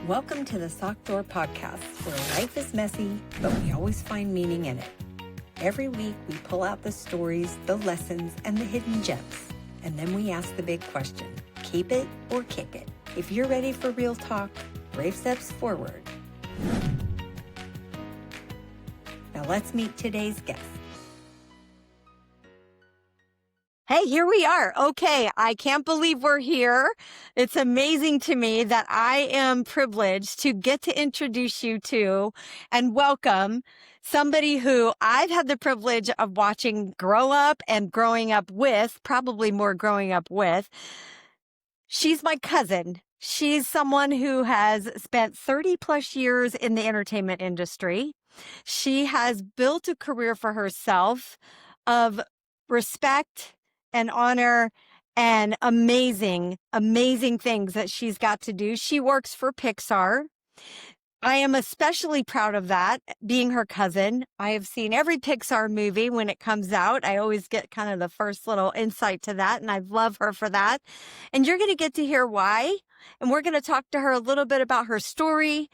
Welcome to the Sock Door Podcast, where life is messy, but we always find meaning in it. Every week, we pull out the stories, the lessons, and the hidden gems. And then we ask the big question, keep it or kick it? If you're ready for real talk, brave steps forward. Now let's meet today's guest. Hey, here we are. Okay, I can't believe we're here. It's amazing to me that I am privileged to get to introduce you to and welcome somebody who I've had the privilege of watching grow up and growing up with, probably more growing up with. She's my cousin. She's someone who has spent 30 plus years in the entertainment industry. She has built a career for herself of respect and honor and amazing, amazing things that she's got to do. She works for Pixar. I am especially proud of that, being her cousin. I have seen every Pixar movie when it comes out. I always get kind of the first little insight to that, and I love her for that. And you're going to get to hear why. And we're going to talk to her a little bit about her story,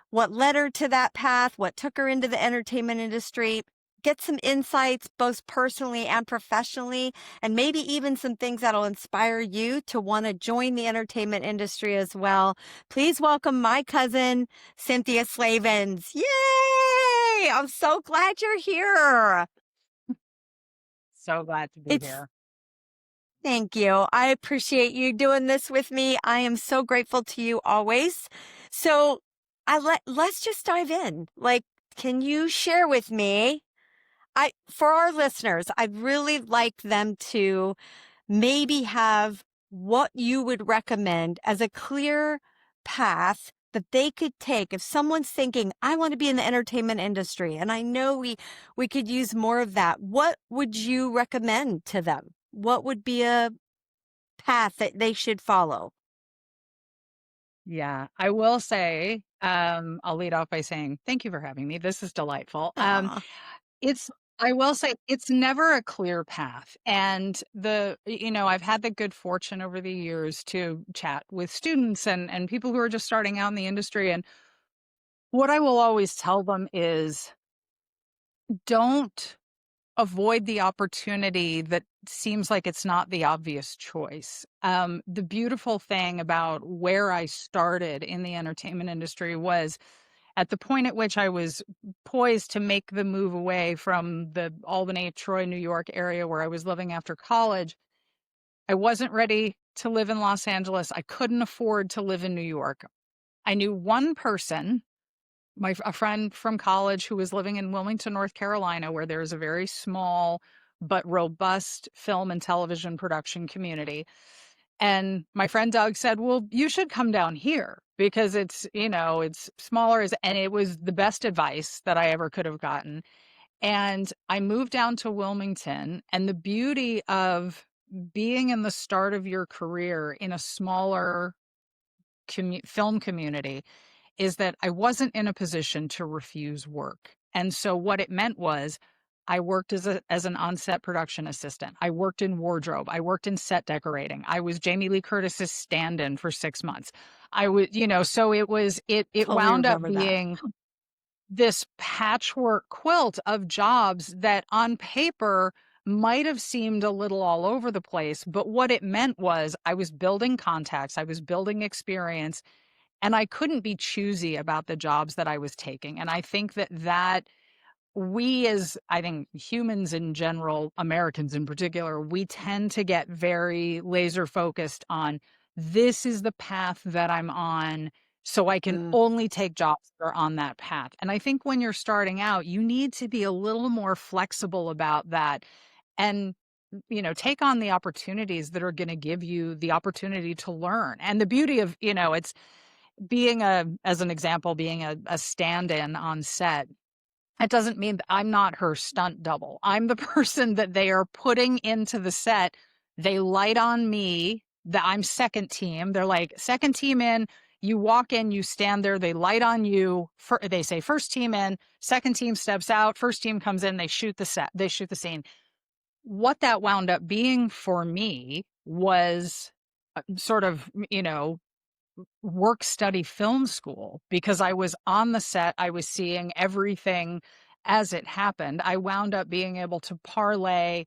what led her to that path, what took her into the entertainment industry, get some insights both personally and professionally, and maybe even some things that'll inspire you to want to join the entertainment industry as well. Please welcome my cousin, Cynthia Slavens. Yay! I'm so glad you're here. So glad to be here. Thank you. I appreciate you doing this with me. I am so grateful to you always. So let's just dive in. Can you share with me? For our listeners, I'd really like them to maybe have what you would recommend as a clear path that they could take if someone's thinking, I want to be in the entertainment industry, and I know we could use more of that. What would you recommend to them? What would be a path that they should follow? Yeah, I will say, I'll lead off by saying thank you for having me. This is delightful. Aw. I will say it's never a clear path. And I've had the good fortune over the years to chat with students and people who are just starting out in the industry. And what I will always tell them is don't avoid the opportunity that seems like it's not the obvious choice. The beautiful thing about where I started in the entertainment industry was at the point at which I was poised to make the move away from the Albany, Troy, New York area where I was living after college. I wasn't ready to live in Los Angeles. I couldn't afford to live in New York. I knew one person, a friend from college who was living in Wilmington, North Carolina, where there's a very small but robust film and television production community. And my friend Doug said, well, you should come down here because it's smaller. And it was the best advice that I ever could have gotten. And I moved down to Wilmington, and the beauty of being in the start of your career in a smaller film community is that I wasn't in a position to refuse work. And so what it meant was I worked as an on-set production assistant. I worked in wardrobe. I worked in set decorating. I was Jamie Lee Curtis's stand-in for 6 months. I was, so it Totally wound up remember that. being this patchwork quilt of jobs that on paper might have seemed a little all over the place. But what it meant was I was building contacts. I was building experience. And I couldn't be choosy about the jobs that I was taking. And I think that we I think humans in general, Americans in particular, we tend to get very laser focused on this is the path that I'm on. So I can only take jobs that are on that path. And I think when you're starting out, you need to be a little more flexible about that and take on the opportunities that are going to give you the opportunity to learn. And the beauty of, it's as an example, being a stand-in on set, it doesn't mean that I'm not her stunt double. I'm the person that they are putting into the set. They light on me, that I'm second team. They're like, second team in, you walk in, you stand there, they light on you. They say first team in, second team steps out, first team comes in, they shoot the scene. What that wound up being for me was sort of, work study film school because I was on the set, I was seeing everything as it happened. I wound up being able to parlay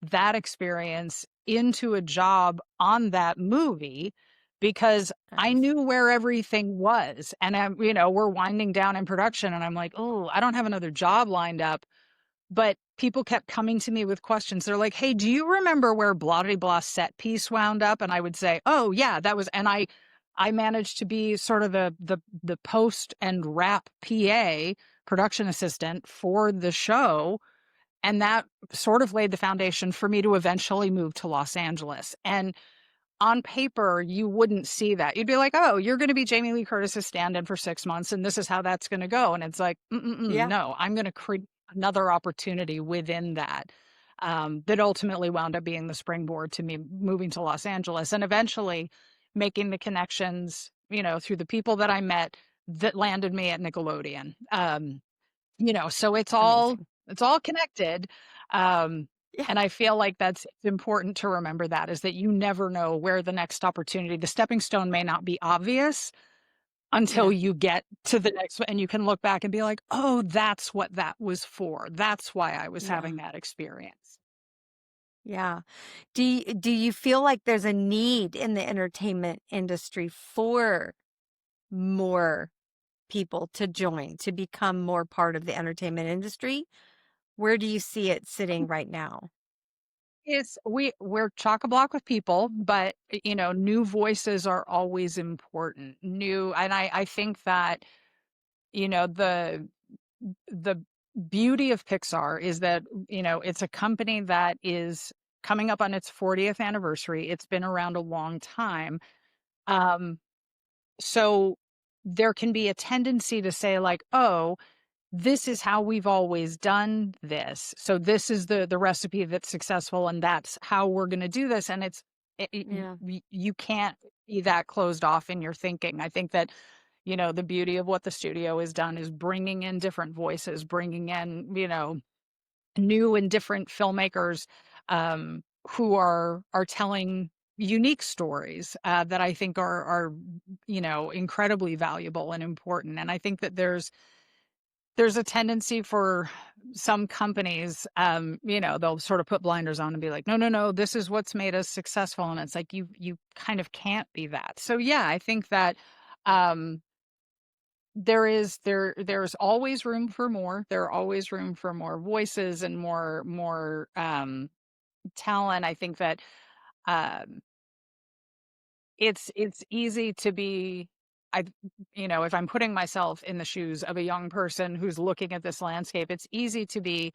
that experience into a job on that movie because I Nice. knew where everything was. And we're winding down in production and I'm like, "Oh, I don't have another job lined up." But people kept coming to me with questions. They're like, "Hey, do you remember where blah de blah set piece wound up?" And I would say, "Oh yeah, that was," and I managed to be sort of the post and wrap PA, production assistant for the show, and that sort of laid the foundation for me to eventually move to Los Angeles. And on paper, you wouldn't see that. You'd be like, "Oh, you're gonna be Jamie Lee Curtis's stand-in for 6 months, and this is how that's gonna go." And it's like, Yeah. no, I'm gonna create another opportunity within that, that ultimately wound up being the springboard to me moving to Los Angeles and eventually making the connections, through the people that I met that landed me at Nickelodeon. So Amazing. it's all connected. Um, Yeah. and I feel like that's it's important to remember that is that you never know where the next opportunity, the stepping stone may not be obvious until Yeah. you get to the next one and you can look back and be like, "Oh, that's what that was for. That's why I was Yeah. having that experience." Yeah. Do you feel like there's a need in the entertainment industry for more people to join, to become more part of the entertainment industry? Where do you see it sitting right now? We're chock a block with people, but new voices are always important. New, and I think that the beauty of Pixar is that, it's a company that is coming up on its 40th anniversary. It's been around a long time. Um, so there can be a tendency to say like, "Oh, this is how we've always done this. So this is the recipe that's successful and that's how we're going to do this." And Yeah. you can't be that closed off in your thinking. I think that the beauty of what the studio has done is bringing in different voices, bringing in, new and different filmmakers who are telling unique stories that I think are incredibly valuable and important. And I think that there's a tendency for some companies, they'll sort of put blinders on and be like, "No, no, no, this is what's made us successful." And it's like you kind of can't be that. So yeah, I think that um there's always room for more. There are always room for more voices and more talent. I think that um it's easy to be I if I'm putting myself in the shoes of a young person who's looking at this landscape, it's easy to be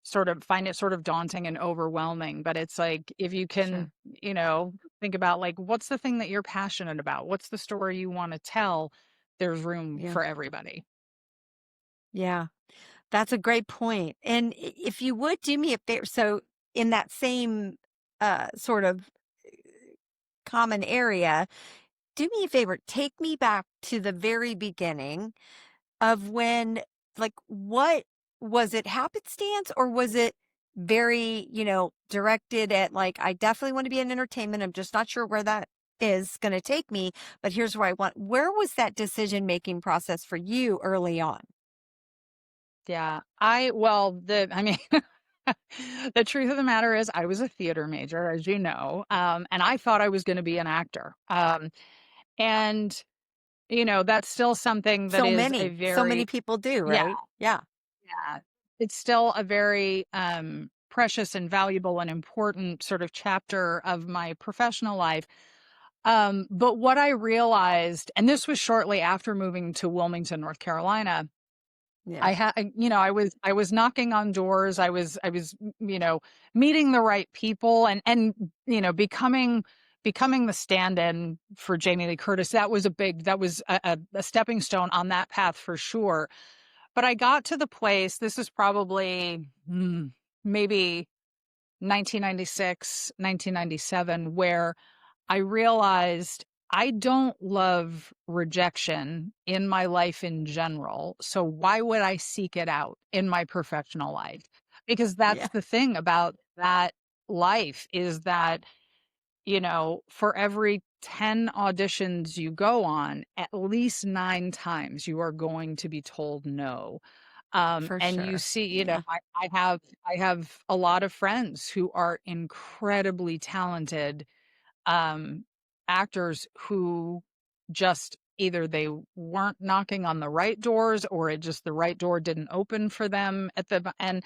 sort of find it sort of daunting and overwhelming. But it's like if you can, Sure. think about like what's the thing that you're passionate about? What's the story you want to tell? There's room Yeah. for everybody. Yeah. That's a great point. And if you would do me a favor, so in that same sort of common area, do me a favor, take me back to the very beginning of when, like, what was it happenstance or was it very, directed at like, I definitely want to be in entertainment. I'm just not sure where that is going to take me, but here's where I want. Where was that decision making process for you early on? Yeah. I mean, the truth of the matter is I was a theater major, as you know, and I thought I was going to be an actor. And, that's still something that is a So many very, people do, yeah, right? Yeah. yeah, it's still a very precious and valuable and important sort of chapter of my professional life. But what I realized, and this was shortly after moving to Wilmington, North Carolina, Yeah. I was knocking on doors. I was meeting the right people and becoming the stand-in for Jamie Lee Curtis. That was a stepping stone on that path for sure. But I got to the place, this is probably maybe 1996, 1997, where I realized I don't love rejection in my life in general. So why would I seek it out in my professional life? Because Yeah. that's the thing about that life is that for every 10 auditions you go on, at least 9 times you are going to be told no. For And you sure. see, Yeah. I have a lot of friends who are incredibly talented um, actors who just either they weren't knocking on the right doors or it just the right door didn't open for them and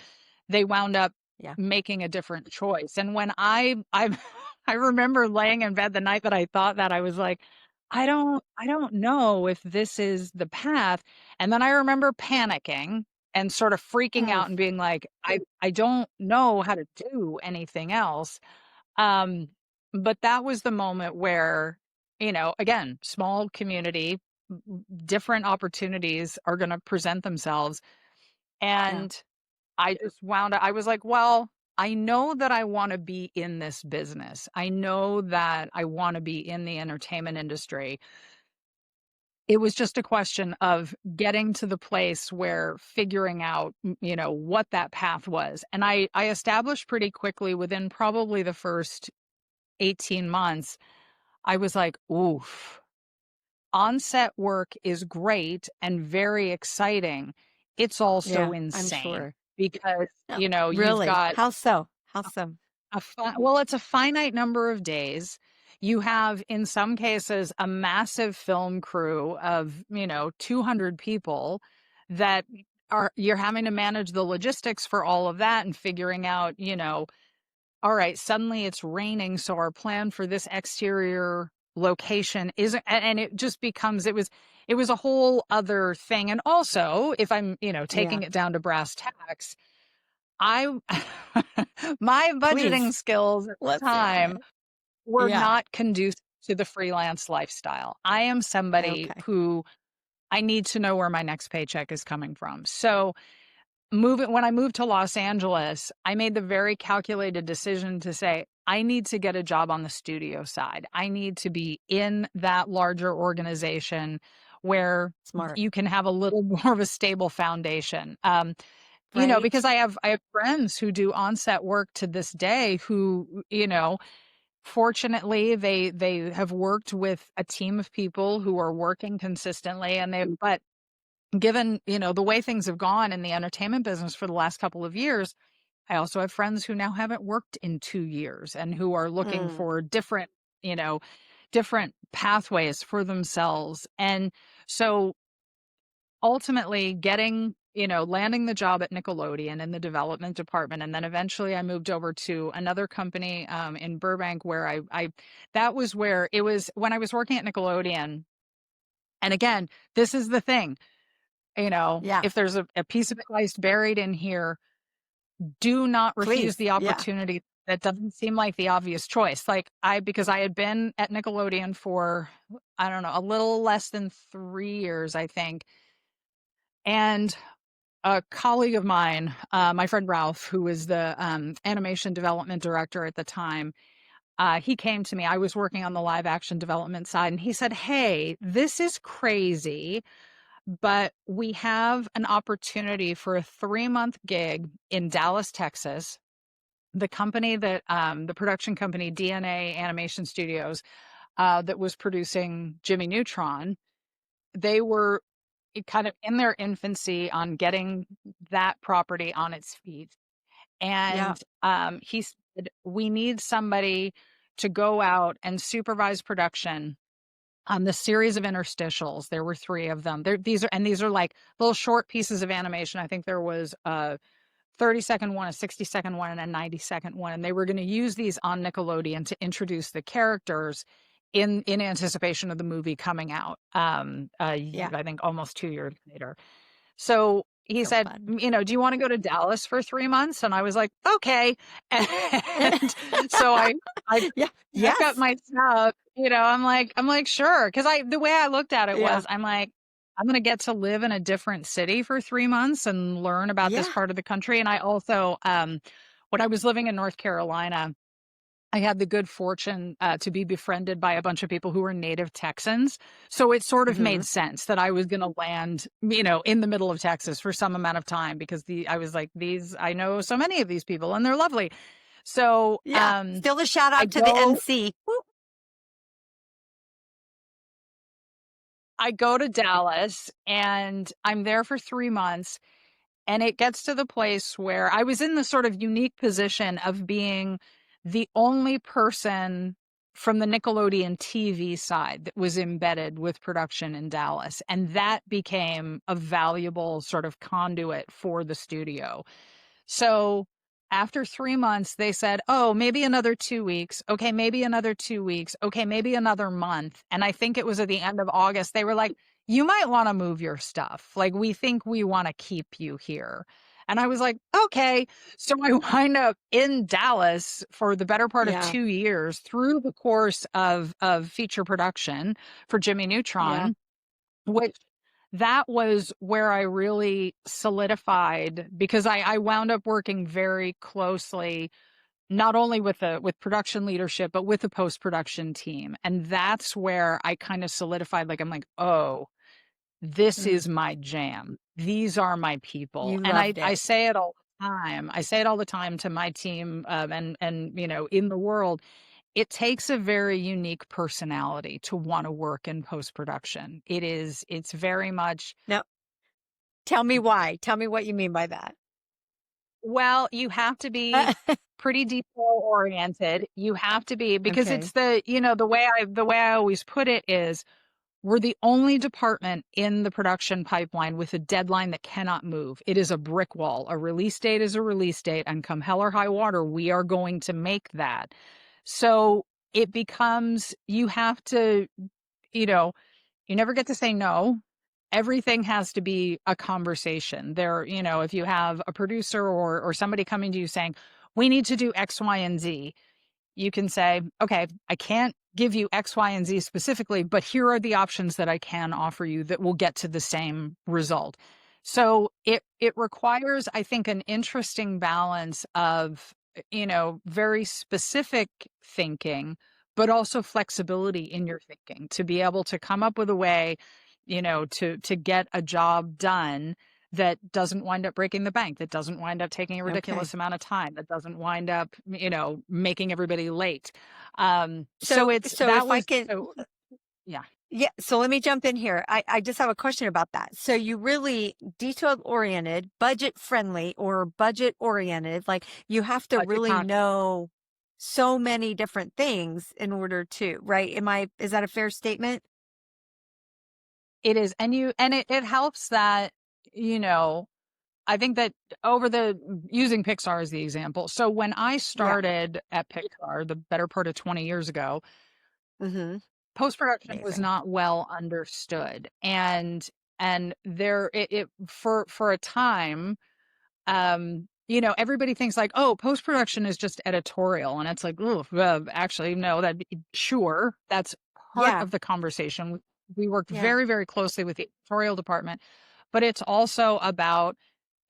they wound up Yeah. making a different choice. And when I I remember laying in bed the night that I thought that I was like, I don't know if this is the path. And then I remember panicking and sort of freaking Mm, out and being like, I don't know how to do anything else. um, but that was the moment where, again, small community, different opportunities are going to present themselves. yeah. And I just wound up, I was like, well, I know that I want to be in this business. I know that I want to be in the entertainment industry. It was just a question of getting to the place where figuring out, what that path was. And I established pretty quickly within probably the first 18 months. I was like, "Oof, on-set work is great and very exciting. It's also Yeah. I'm insane sure. because, Oh, you've really? got How so? How so? it's a finite number of days. You have, in some cases, a massive film crew of, 200 people that you're having to manage the logistics for all of that and figuring out, all right, suddenly it's raining, so our plan for this exterior location isn't, and it just becomes, it was a whole other thing. And also, if I'm, Yeah. taking it down to brass tacks, I my budgeting Please. skills at the Let's hear time it. were Yeah. not conducive to the freelance lifestyle. I am somebody Okay. who I need to know where my next paycheck is coming from. So, moving when I moved to Los Angeles, I made the very calculated decision to say, I need to get a job on the studio side. I need to be in that larger organization where Smart. you can have a little more of a stable foundation. Because Right? I have friends who do onset work to this day who, fortunately they have worked with a team of people who are working consistently and but given, the way things have gone in the entertainment business for the last couple of years, I also have friends who now haven't worked in 2 years and who are looking Mm. for you know, different pathways for themselves. And so ultimately landing the job at Nickelodeon in the development department. And then eventually I moved over to another company in Burbank where that was where it was when I was working at Nickelodeon. And again, this is the thing. Yeah. If there's a piece of advice buried in here, do not refuse Please. the Yeah. opportunity that doesn't seem like the obvious choice. Because I had been at Nickelodeon for, I don't know, a little less than 3 years, I think. And a colleague of mine, my friend Ralph, who was the animation development director at the time, he came to me. I was working on the live action development side, and he said, "Hey, this is crazy, but we have an opportunity for a 3-month gig in Dallas, Texas. The production company, DNA Animation Studios, that was producing Jimmy Neutron, they were kind of in their infancy on getting that property on its feet. Yeah. And he said, we need somebody to go out and supervise production on the series of interstitials. There were 3 of them. These are like little short pieces of animation. I think there was a 30-second one, a 60-second one, and a 90-second one. And they were going to use these on Nickelodeon to introduce the characters in anticipation of the movie coming out. Yeah. I think almost 2 years later. So he So said, fun. "Do you want to go to Dallas for 3 months?" And I was like, "Okay." And so I Yeah. pack up Yes. my stuff. I'm like, "Sure," because the way I looked at it Yeah. was, I'm like, I'm gonna get to live in a different city for 3 months and learn about this Yeah. part of the country. And I also, when I was living in North Carolina, I had the good fortune to be befriended by a bunch of people who were native Texans. So it sort of Hmm. made sense that I was going to land, in the middle of Texas for some amount of time because I was like, I know so many of these people and they're lovely. So, Yeah. Still a shout I out to the go NC. Whoop. I go to Dallas and I'm there for 3 months, and it gets to the place where I was in the sort of unique position of being the only person from the Nickelodeon TV side that was embedded with production in Dallas, and that became a valuable sort of conduit for the studio. So after 3 months, they said, "Oh, maybe another 2 weeks. Okay, maybe another 2 weeks. Okay, maybe another month." And I think it was at the end of August, they were like, "You might wanna move your stuff. Like, we think we wanna keep you here." And I was like, "Okay." So I wind up in Dallas for the better part of Yeah. 2 years through the course of feature production for Jimmy Yeah. Neutron, which that was where I really solidified because I wound up working very closely, not only with with production leadership, but with the post-production team. And that's where I kind of solidified, like, I'm like, oh, this Mm. is my jam. These are my people. You And loved I it. say it all the time. I say it all the time to my team, and in the world, it takes a very unique personality to wanna work in post-production. It's very much Now, tell me why. Tell me what you mean by that. well, you have to be pretty detail-oriented. You have to be because Okay. it's the way I always put it is, we're the only department in the production pipeline with a deadline that cannot move. It is a brick wall. A release date is a release date, and come hell or high water, we are going to make that. So, it becomes you have to, you know you never get to say no. Everything has to be a conversation. If you have a producer or somebody coming to you saying, "We need to do X, Y, and Z," you can say, "Okay, I can't give you X, Y, and Z specifically, but here are the options that I can offer you that will get to the same result." So it requires, I think, an interesting balance of, very specific thinking, but also flexibility in your thinking to be able to come up with a way, to get a job done that doesn't wind up breaking the bank, that doesn't wind up taking a Okay. ridiculous amount of time, that doesn't wind up, making everybody late. So So, it's so that if I was can, so yeah, yeah. So let me jump in here. I just have a question about that. So you really detailed oriented, budget friendly, or budget oriented. Like you have to budget really conscious. know so many different things in order to, right? Is that a fair statement? It is, and it helps that, you know, I think that over the using Pixar as the example. So when I Yeah. started at Pixar, the better part of 20 years ago, Mm-hmm. post-production was Amazing. not well understood. And there it for a time, everybody thinks like, oh, post production is just editorial, and it's like, oh, actually, no. Sure, that's part Yeah. of the conversation. We worked Yeah. very, very closely with the editorial department, but it's also about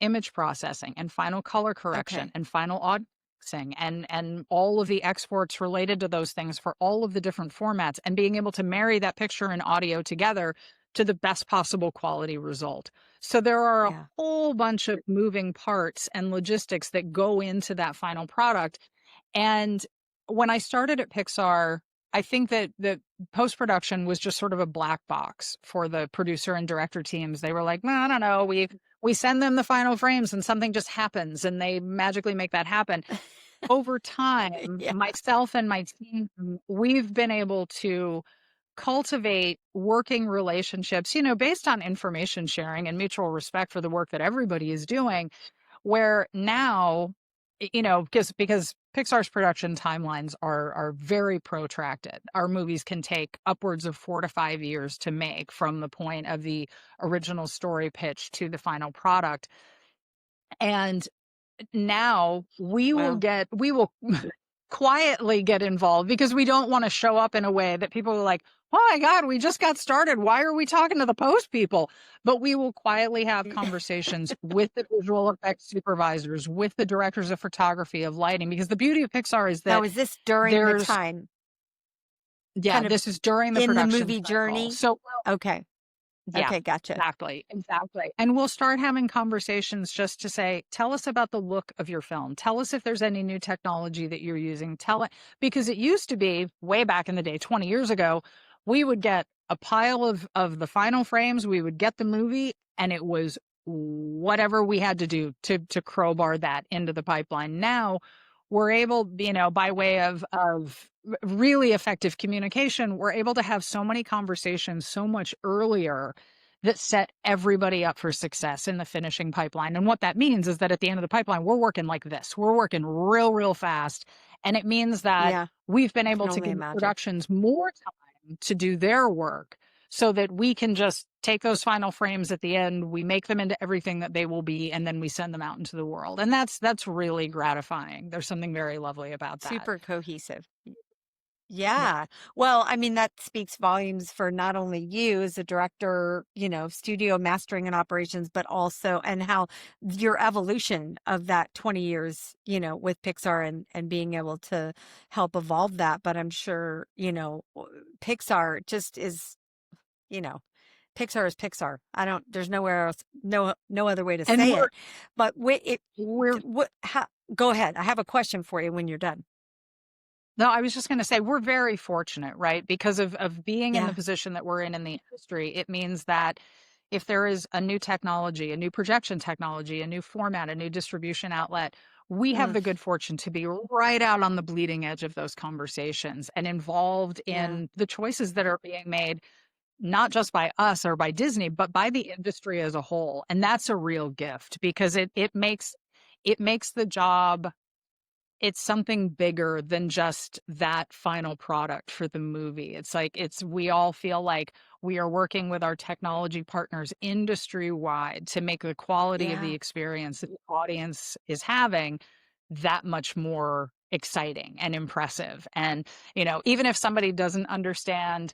image processing and final color correction Okay. and final auditing and all of the exports related to those things for all of the different formats and being able to marry that picture and audio together to the best possible quality result. So there are a Yeah. whole bunch of moving parts and logistics that go into that final product. And when I started at Pixar, I think that the post production was just sort of a black box for the producer and director teams. They were like, "Well, I don't know. We send them the final frames and something just happens and they magically make that happen." Over time, Yeah. myself and my team, we've been able to cultivate working relationships, based on information sharing and mutual respect for the work that everybody is doing, where now, because Pixar's production timelines are very protracted. Our movies can take upwards of 4 to 5 years to make from the point of the original story pitch to the final product. And now Wow. we will quietly get involved because we don't want to show up in a way that people are like, "Oh my God, we just got started. Why are we talking to the post people?" But we will quietly have conversations with the visual effects supervisors, with the directors of photography, of lighting, because the beauty of Pixar is Now, that is this during the there's, time, yeah, kind of this is during the in the production movie cycle. journey? So Okay. Yeah, Okay, gotcha. exactly, exactly. And we'll start having conversations just to say, tell us about the look of your film. Tell us if there's any new technology that you're using. Tell it because it used to be way back in the day, 20 years ago, we would get a pile of the final frames, we would get the movie, and it was whatever we had to do to crowbar that into the pipeline. Now we're able, by way of really effective communication, we're able to have so many conversations so much earlier that set everybody up for success in the finishing pipeline. And what that means is that at the end of the pipeline, we're working like this. We're working real, real fast. And it means that Yeah, we've been I can able to only give imagine. productions more time to do their work so that we can just take those final frames at the end, we make them into everything that they will be, and then we send them out into the world. And that's really gratifying. There's something very lovely about that. Super cohesive. Yeah. Yeah. Well, I mean, that speaks volumes for not only you as a director, studio mastering and operations, but also, and how your evolution of that 20 years, with Pixar and being able to help evolve that. But I'm sure, Pixar just is, you know, Pixar is Pixar. There's nowhere else, no other way to And say it. But we're go ahead. I have a question for you when you're done. no, I was just going to say we're very fortunate, right? Because of being in the Yeah. position that we're in the industry, it means that if there is a new technology, a new projection technology, a new format, a new distribution outlet, we have Mm, the good fortune to be right out on the bleeding edge of those conversations and involved yeah. in the choices that are being made, not just by us or by Disney, but by the industry as a whole. And that's a real gift because it makes the job, it's something bigger than just that final product for the movie. It's like we all feel like we are working with our technology partners industry wide to make the quality of the Yeah. experience that the audience is having that much more exciting and impressive. And, even if somebody doesn't understand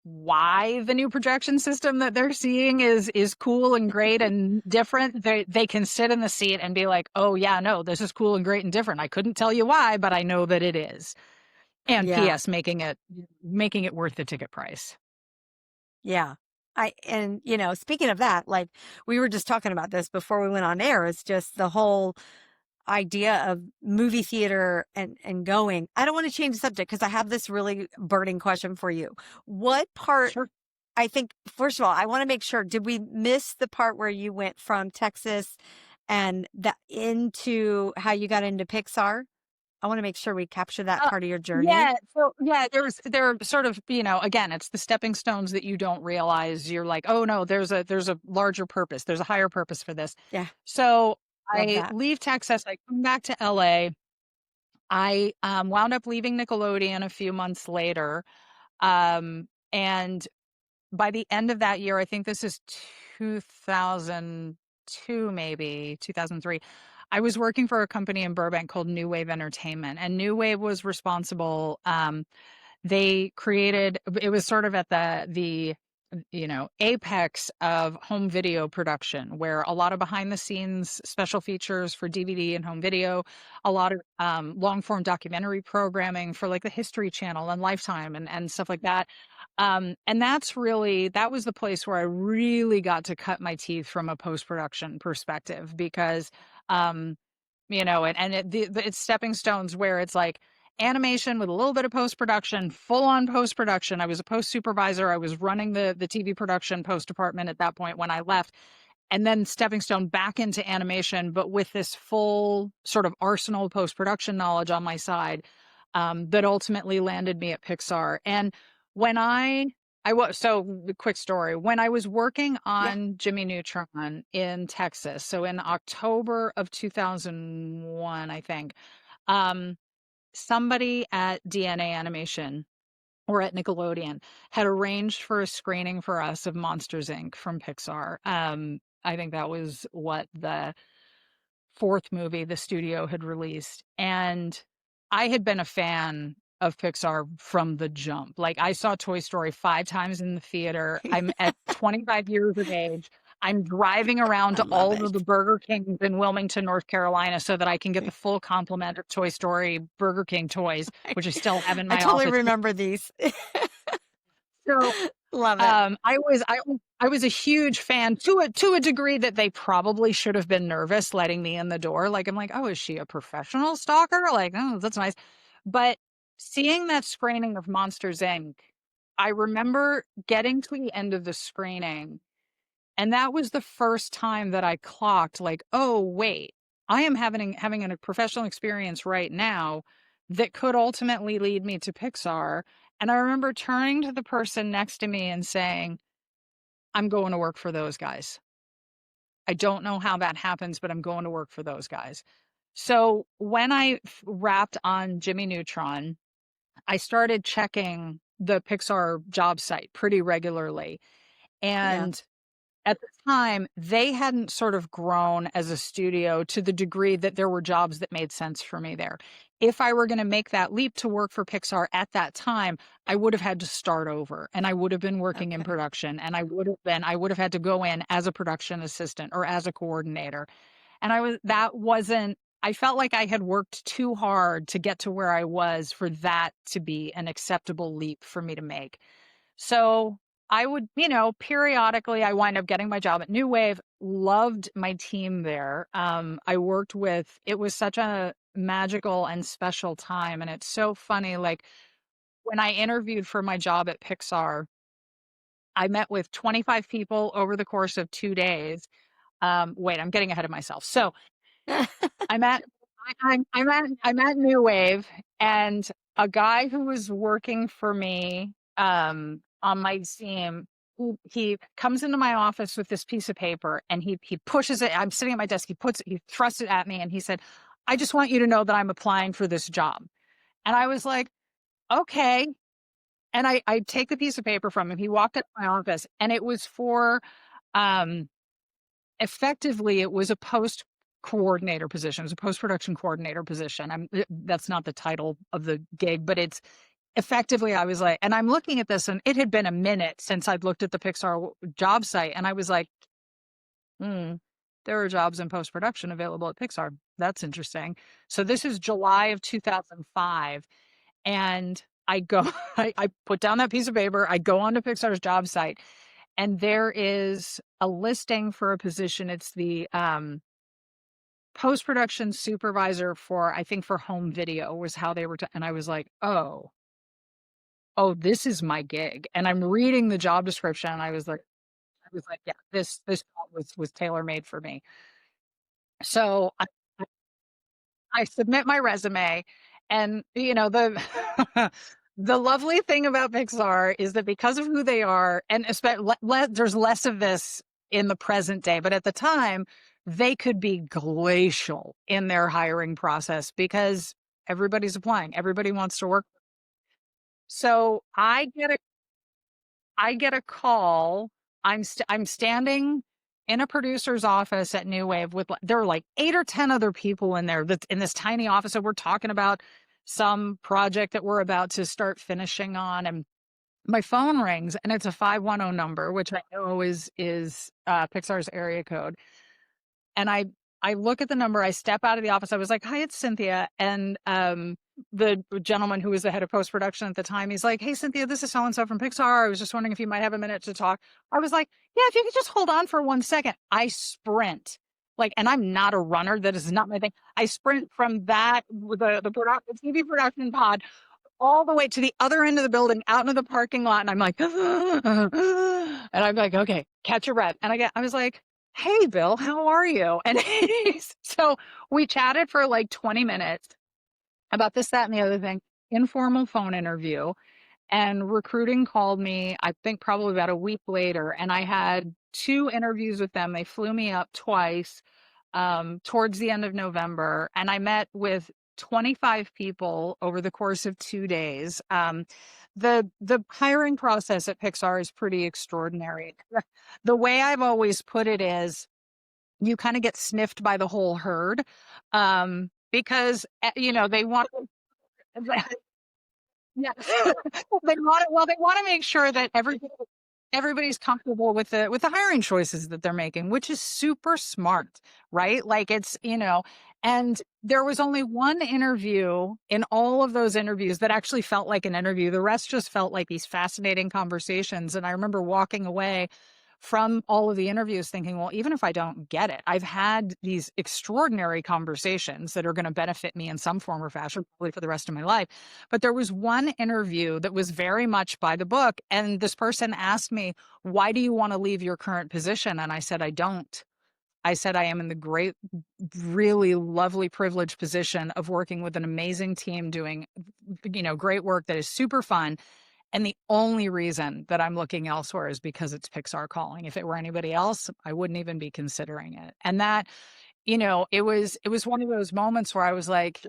why the new projection system that they're seeing is cool and great and different, they can sit in the seat and be like, oh yeah, no, this is cool and great and different. I couldn't tell you why, but I know that it is. And Yeah. PS making it worth the ticket price. Yeah. And speaking of that, like we were just talking about this before we went on air, it's just the whole idea of movie theater and going. I don't want to change the subject because I have this really burning question for you. What part, Sure. I think, first of all, I want to make sure, did we miss the part where you went from Texas and that into how you got into Pixar? I want to make sure we capture that Uh, part of your journey. yeah. So yeah, there are sort of, again, it's the stepping stones that you don't realize. You're like, oh no, there's a larger purpose. There's a higher purpose for this. Yeah. So Love I that. leave Texas, I come back to LA. I wound up leaving Nickelodeon a few months later. And by the end of that year, I think this is 2002, maybe 2003. I was working for a company in Burbank called New Wave Entertainment, and New Wave was responsible. They created, it was sort of at the apex of home video production, where a lot of behind the scenes special features for DVD and home video, a lot of long form documentary programming for like the History Channel and Lifetime and stuff like that. And that was the place where I really got to cut my teeth from a post production perspective because it's stepping stones where it's like animation with a little bit of post production, full on post production. I was a post supervisor. I was running the TV production post department at that point when I left, and then stepping stone back into animation, but with this full sort of arsenal of post production knowledge on my side, that ultimately landed me at Pixar. And when I was so quick story. When I was working Yeah. on Jimmy Neutron in Texas, so in October of 2001, I think, um, somebody at DNA Animation or at Nickelodeon had arranged for a screening for us of Monsters Inc. from Pixar. I think that was what the fourth movie the studio had released. And I had been a fan of Pixar from the jump. Like I saw Toy Story 5 times in the theater. I'm at 25 years of age. I'm driving around I to love all of the it. Burger Kings in Wilmington, North Carolina, so that I can get the full complement of Toy Story Burger King toys, which I still have in I my totally office. remember these. So Love it. I was a huge fan to a degree that they probably should have been nervous letting me in the door. Like, I'm like, oh, is she a professional stalker? Like, oh, that's nice. But seeing that screening of Monsters Inc., I remember getting to the end of the screening, and that was the first time that I clocked, like, oh, wait, I am having a professional experience right now that could ultimately lead me to Pixar. And I remember turning to the person next to me and saying, I'm going to work for those guys. I don't know how that happens, but I'm going to work for those guys. So when I wrapped on Jimmy Neutron, I started checking the Pixar job site pretty regularly. Yeah. And at the time, they hadn't sort of grown as a studio to the degree that there were jobs that made sense for me there. If I were going to make that leap to work for Pixar at that time, I would have had to start over, and I would have been working in Okay. production, and I would have had to go in as a production assistant or as a coordinator. And that wasn't, I felt like I had worked too hard to get to where I was for that to be an acceptable leap for me to make. So I would, periodically I wind up getting my job at New Wave, loved my team there. I worked with, it was such a magical and special time. And it's so funny. Like when I interviewed for my job at Pixar, I met with 25 people over the course of 2 days. Wait, I'm getting ahead of myself. So I'm at I'm at New Wave, and a guy who was working for me on my team, he comes into my office with this piece of paper, and he pushes it. I'm sitting at my desk. He thrusts it at me, and he said, "I just want you to know that I'm applying for this job." And I was like, "Okay." And I take the piece of paper from him. He walked into my office, and it was for um effectively, it was a post coordinator position. It was a post-production coordinator position. That's not the title of the gig, but it's effectively, I was like, and I'm looking at this, and it had been a minute since I'd looked at the Pixar job site, and I was like, hmm, there are jobs in post-production available at Pixar. That's interesting. So this is July of 2005, and I go, I put down that piece of paper, I go onto Pixar's job site, and there is a listing for a position. It's the post-production supervisor for, I think, for home video was how they were. And I was like, oh, this is my gig. And I'm reading the job description, and I was like, yeah, this job was tailor made for me. So I submit my resume, and the the lovely thing about Pixar is that because of who they are, and there's less of this in the present day, but at the time, they could be glacial in their hiring process because everybody's applying, everybody wants to work. So I get a call. I'm standing in a producer's office at New Wave with there are like 8 or 10 other people in there that's in this tiny office, and we're talking about some project that we're about to start finishing on, and my phone rings, and it's a 510 number, which I know is Pixar's area code. And I look at the number, I step out of the office. I was like, "Hi, it's Cynthia." And the gentleman who was the head of post-production at the time, he's like, "Hey, Cynthia, this is so and so from Pixar. I was just wondering if you might have a minute to talk." I was like, "Yeah, if you could just hold on for 1 second." I sprint. Like, and I'm not a runner. That is not my thing. I sprint from the TV production pod all the way to the other end of the building, out into the parking lot. And I'm like, and I'm like, okay, catch your breath. And I was like, "Hey, Bill, how are you?" And so we chatted for like 20 minutes about this, that, and the other thing, informal phone interview. And recruiting called me, I think probably about a week later, and I had 2 interviews with them. They flew me up twice towards the end of November, and I met with 25 people over the course of 2 days. The hiring process at Pixar is pretty extraordinary. The way I've always put it is you kind of get sniffed by the whole herd because they want yeah. They want to make sure that everybody's comfortable with the hiring choices that they're making, which is super smart, right? Like it's, And there was only one interview in all of those interviews that actually felt like an interview. The rest just felt like these fascinating conversations. And I remember walking away from all of the interviews thinking, well, even if I don't get it, I've had these extraordinary conversations that are going to benefit me in some form or fashion, probably for the rest of my life. But there was one interview that was very much by the book. And this person asked me, why do you want to leave your current position? And I said, I don't. I said, I am in the great, really lovely, privileged position of working with an amazing team doing, great work that is super fun. And the only reason that I'm looking elsewhere is because it's Pixar calling. If it were anybody else, I wouldn't even be considering it. And that, it was one of those moments where I was like,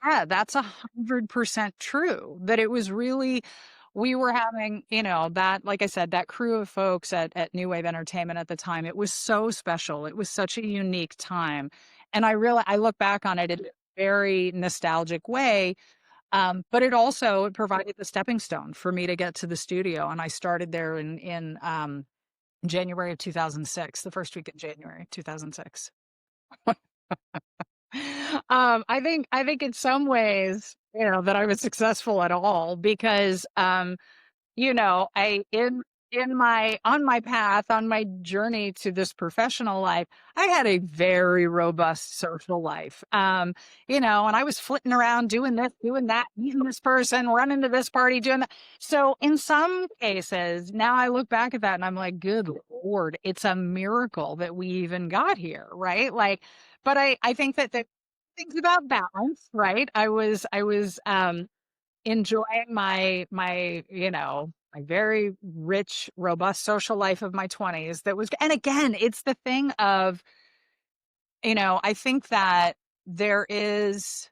yeah, that's 100% true. That it was really, we were having, that, like I said, that crew of folks at New Wave Entertainment at the time. It was so special. It was such a unique time. And I look back on it in a very nostalgic way. But it provided the stepping stone for me to get to the studio. And I started there in January of 2006, the first week of January 2006. I think in some ways, that I was successful at all because I in my on my path, on my journey to this professional life, I had a very robust social life. And I was flitting around doing this, doing that, meeting this person, running to this party, doing that. So in some cases, now I look back at that and I'm like, good Lord, it's a miracle that we even got here, right? Like, but I think that the things about balance, right? I was enjoying my very rich, robust social life of my 20s. And again, it's the thing of, I think that there is,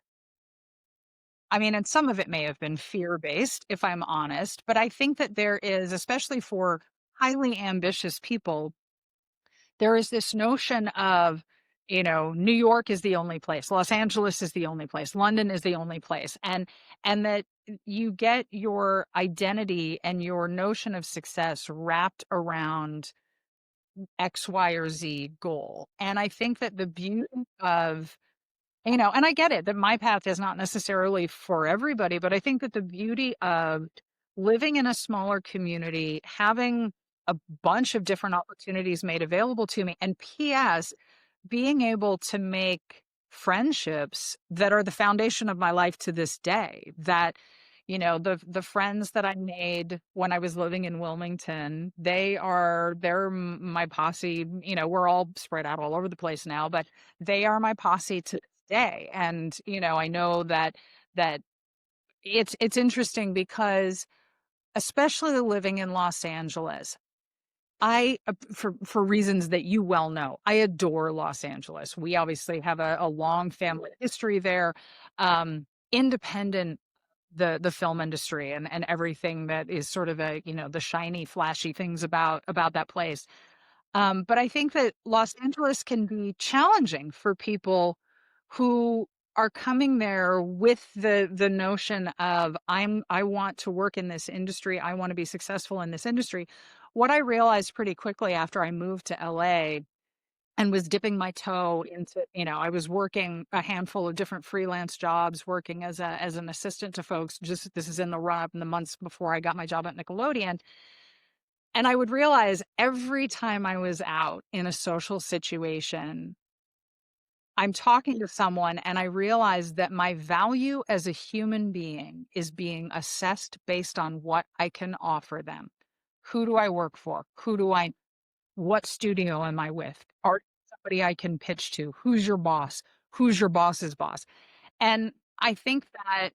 I mean, and some of it may have been fear based, if I'm honest, but I think that there is, especially for highly ambitious people, there is this notion of, New York is the only place, Los Angeles is the only place, London is the only place. And that you get your identity and your notion of success wrapped around X, Y, or Z goal. And I think that the beauty of, and I get it that my path is not necessarily for everybody, but I think that the beauty of living in a smaller community, having a bunch of different opportunities made available to me, and P.S., being able to make friendships that are the foundation of my life to this day. That, the friends that I made when I was living in Wilmington, they're my posse. We're all spread out all over the place now, but they are my posse to this day. And, I know that it's interesting because especially living in Los Angeles, for reasons that you well know, I adore Los Angeles. We obviously have a long family history there, independent the film industry and everything that is sort of the shiny, flashy things about that place. But I think that Los Angeles can be challenging for people who are coming there with the notion of I want to work in this industry. I want to be successful in this industry. What I realized pretty quickly after I moved to LA and was dipping my toe into, I was working a handful of different freelance jobs, working as an assistant to folks. Just this is in the run up in the months before I got my job at Nickelodeon. And I would realize every time I was out in a social situation, I'm talking to someone and I realize that my value as a human being is being assessed based on what I can offer them. Who do I work for? What studio am I with? Are somebody I can pitch to? Who's your boss? Who's your boss's boss? And I think that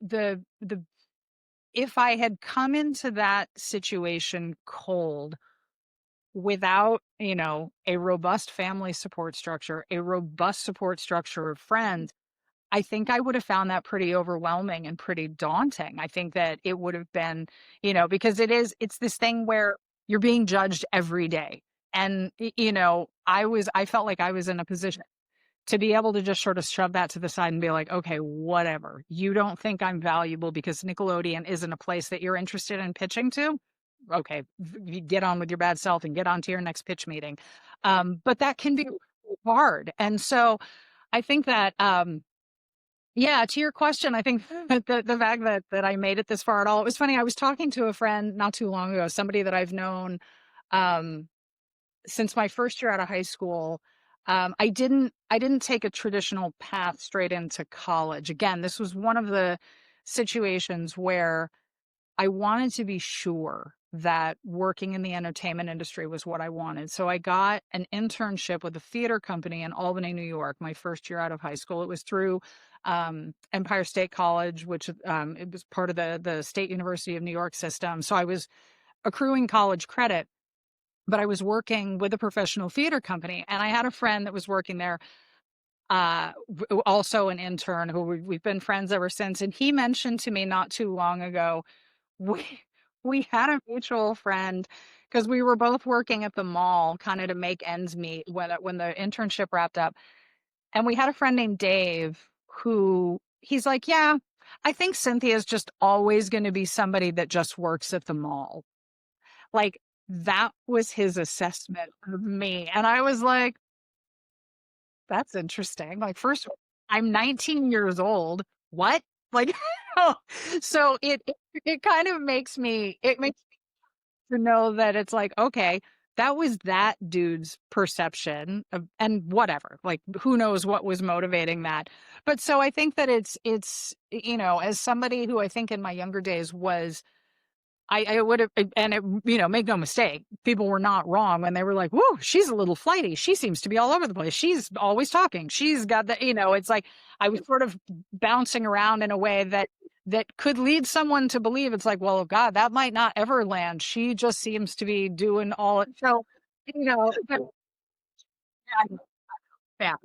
the if I had come into that situation cold without, a robust family support structure, a robust support structure of friends, I think I would have found that pretty overwhelming and pretty daunting. I think that it would have been, because it's this thing where you're being judged every day. And, I felt like I was in a position to be able to just sort of shove that to the side and be like, okay, whatever. You don't think I'm valuable because Nickelodeon isn't a place that you're interested in pitching to? Okay, you get on with your bad self and get on to your next pitch meeting. But that can be hard. And so I think that, yeah, to your question, I think the fact that I made it this far at all, it was funny. I was talking to a friend not too long ago, somebody that I've known, um, since my first year out of high school. I didn't take a traditional path straight into college. Again, this was one of the situations where I wanted to be sure that working in the entertainment industry was what I wanted. So I got an internship with a theater company in Albany, New York, my first year out of high school. It was through Empire State College, which it was part of the State University of New York system. So I was accruing college credit, but I was working with a professional theater company, and I had a friend that was working there, also an intern who we've been friends ever since. And he mentioned to me not too long ago, we we had a mutual friend because we were both working at the mall kind of to make ends meet when the internship wrapped up. And we had a friend named Dave who he's like, "Yeah, I think Cynthia is just always going to be somebody that just works at the mall." Like that was his assessment of me. And I was like, "That's interesting." Like, first of all, I'm 19 years old. What? Like, so it kind of makes to know that it's like, okay, that was that dude's perception of, and whatever, like who knows what was motivating that. But so I think that as somebody who I think in my younger days was, I would have, and it, make no mistake, people were not wrong when they were like, "Whoa, she's a little flighty. She seems to be all over the place. She's always talking. She's got the," it's like I was sort of bouncing around in a way that could lead someone to believe it's like, well, God, that might not ever land. She just seems to be doing all it. So, but, yeah, yeah.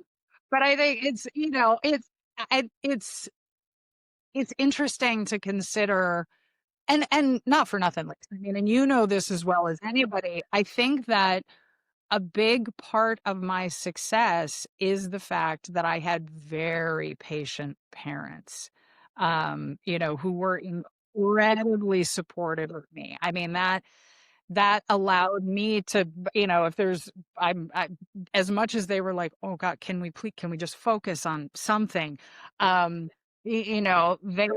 But I think it's interesting to consider. And not for nothing, like, I mean, and this as well as anybody, I think that a big part of my success is the fact that I had very patient parents, who were incredibly supportive of me. I mean, that allowed me to, if there's, as much as they were like, "Oh God, can we just focus on something?" Um, they,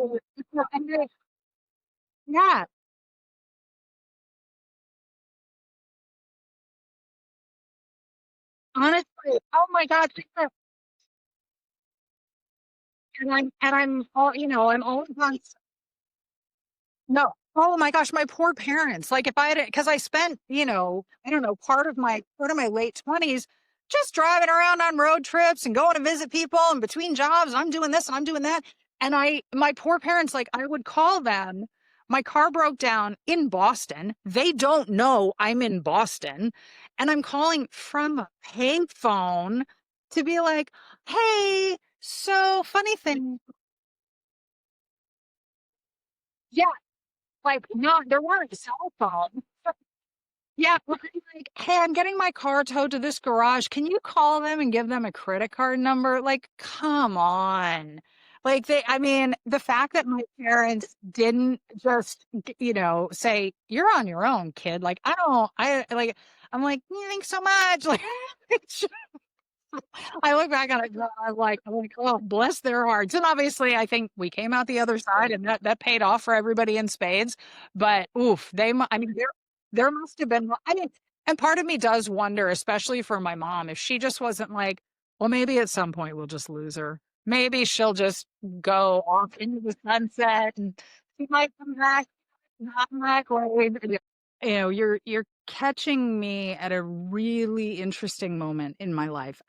yeah, honestly, oh my God, and I'm all, I'm always on. No. Oh my gosh, my poor parents. Like if I had, because I spent, I don't know, part of my late 20s just driving around on road trips and going to visit people, and between jobs, I'm doing this and I'm doing that. And my poor parents, like I would call them. My car broke down in Boston. They don't know I'm in Boston. And I'm calling from a payphone to be like, "Hey, so funny thing." Yeah, like, no, there weren't cell phones. Yeah, but I'm like, "Hey, I'm getting my car towed to this garage. Can you call them and give them a credit card number?" Like, come on. Like I mean, the fact that my parents didn't just, say, "You're on your own, kid." Like, I'm like, "Thanks so much." Like, I look back on it, I'm like, "Oh, bless their hearts." And obviously, I think we came out the other side, and that paid off for everybody in spades. But oof, I mean, there must have been. I mean, and part of me does wonder, especially for my mom, if she just wasn't like, well, maybe at some point we'll just lose her. Maybe she'll just go off into the sunset, and she might come back, not back. You're catching me at a really interesting moment in my life.